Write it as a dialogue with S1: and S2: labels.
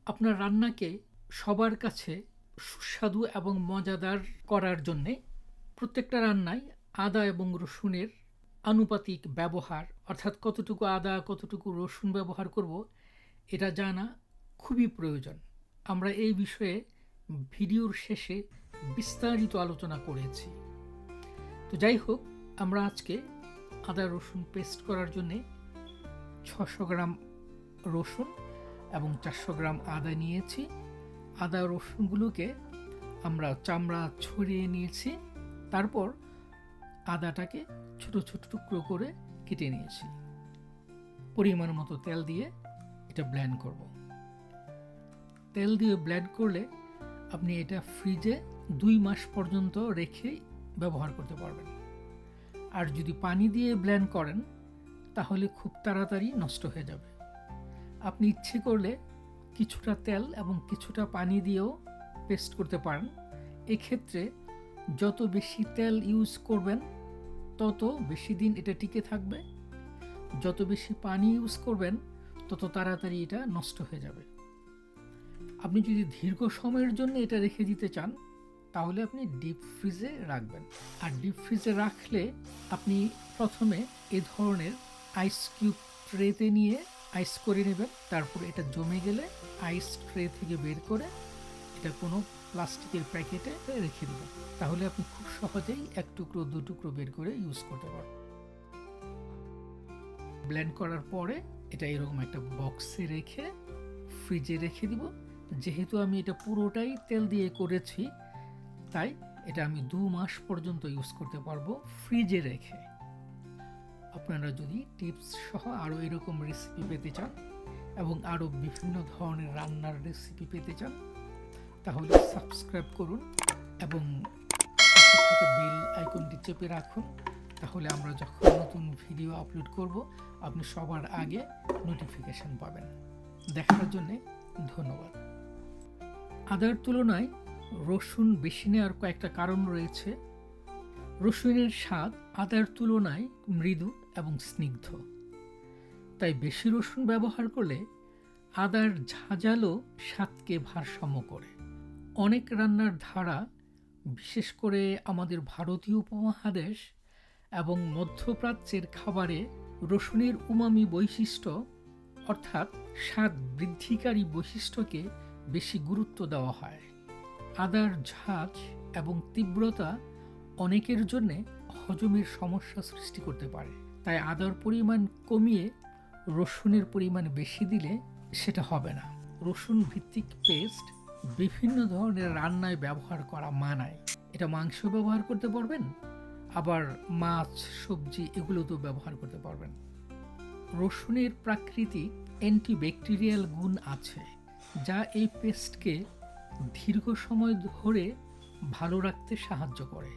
S1: আপনার রান্নাকে সবার কাছে সুস্বাদু এবং মজাদার করার জন্যে প্রত্যেকটা রান্নায় আদা এবং রসুনের আনুপাতিক ব্যবহার, অর্থাৎ কতটুকু আদা কতটুকু রসুন ব্যবহার করব, এটা জানা খুবই প্রয়োজন। আমরা এই বিষয়ে ভিডিওর শেষে বিস্তারিত আলোচনা করেছি। তো যাই হোক, আমরা আজকে আদা রসুন পেস্ট করার জন্যে 600 গ্রাম রসুন এবং 400 গ্রাম আদা নিয়েছি। আদা রসুনগুলোকে আমরা চামড়া ছড়িয়ে নিয়েছি। তারপর আদাটাকে ছোট ছোট টুকরো করে কেটে নিয়েছি। পরিমাণ মতো তেল দিয়ে এটা ব্লেন্ড করব। তেল দিয়ে ব্লেন্ড করলে আপনি এটা ফ্রিজে 2 মাস পর্যন্ত রেখে ব্যবহার করতে পারবেন। আর যদি পানি দিয়ে ব্লেন্ড করেন তাহলে খুব তাড়াতাড়ি নষ্ট হয়ে যাবে। আপনি ইচ্ছে করলে কিছুটা তেল এবং কিছুটা পানি দিয়েও পেস্ট করতে পারেন। এক্ষেত্রে যত বেশি তেল ইউজ করবেন তত বেশি দিন এটা টিকে থাকবে, যত বেশি পানি ইউজ করবেন তত তাড়াতাড়ি এটা নষ্ট হয়ে যাবে। আপনি যদি দীর্ঘ সময়ের জন্য এটা রেখে দিতে চান তাহলে আপনি ডিপ ফ্রিজে রাখবেন। আর ডিপ ফ্রিজে রাখলে আপনি প্রথমে এ ধরনের আইস কিউব ট্রেতে নিয়ে আইস করে নেবেন। তারপর এটা জমে গেলে আইস ট্রে থেকে বের করে এটা কোনো প্লাস্টিকের প্যাকেটে রেখে দেবেন। তাহলে আপনি খুব সহজেই 1 টুকরো 2 টুকরো বের করে ইউজ করতে পারবেন। ব্লেন্ড করার পরে এটা এরকম একটা বক্সে রেখে ফ্রিজে রেখে দিব। যেহেতু আমি এটা পুরোটাই তেল দিয়ে করেছি তাই এটা আমি 2 মাস পর্যন্ত ইউজ করতে পারবো ফ্রিজে রেখে। আপনারা যদি টিপস সহ আরও এরকম রেসিপি পেতে চান এবং আরও বিভিন্ন ধরনের রান্নার রেসিপি পেতে চান তাহলে সাবস্ক্রাইব করুন এবং পাশে থাকা বেল আইকনটি চেপে রাখুন। তাহলে আমরা যখন নতুন ভিডিও আপলোড করব আপনি সবার আগে নোটিফিকেশন পাবেন। দেখার জন্য ধন্যবাদ। আদার তুলনায় রসুন বেশি নেওয়ার কয়েকটা কারণ রয়েছে। রসুনের স্বাদ আদার তুলনায় মৃদু এবং স্নিগ্ধ, তাই বেশি রসুন ব্যবহার করলে আদার ঝাঁঝালো স্বাদকে ভারসাম্য করে। অনেক রান্নার ধারা, বিশেষ করে আমাদের ভারতীয় উপমহাদেশ এবং মধ্যপ্রাচ্যের খাবারে রসুনের উমামি বৈশিষ্ট্য অর্থাৎ স্বাদ বৃদ্ধিকারী বৈশিষ্ট্যকে বেশি গুরুত্ব দেওয়া হয়। আদার ঝাঁঝ এবং তীব্রতা অনেকের জন্য হজমের সমস্যা সৃষ্টি করতে পারে, তাই আদার পরিমাণ কমিয়ে রসুনের পরিমাণ বেশি দিলে সেটা হবে না। রসুন ভিত্তিক পেস্ট বিভিন্ন ধরনের রান্নায় ব্যবহার করা মানায়। এটা মাংস ব্যবহার করতে পারবেন, আবার মাছ সবজি এগুলোতেও ব্যবহার করতে পারবেন। রসুনের প্রাকৃতিক অ্যান্টিব্যাকটেরিয়াল গুণ আছে যা এই পেস্টকে দীর্ঘ সময় ধরে ভালো রাখতে সাহায্য করে।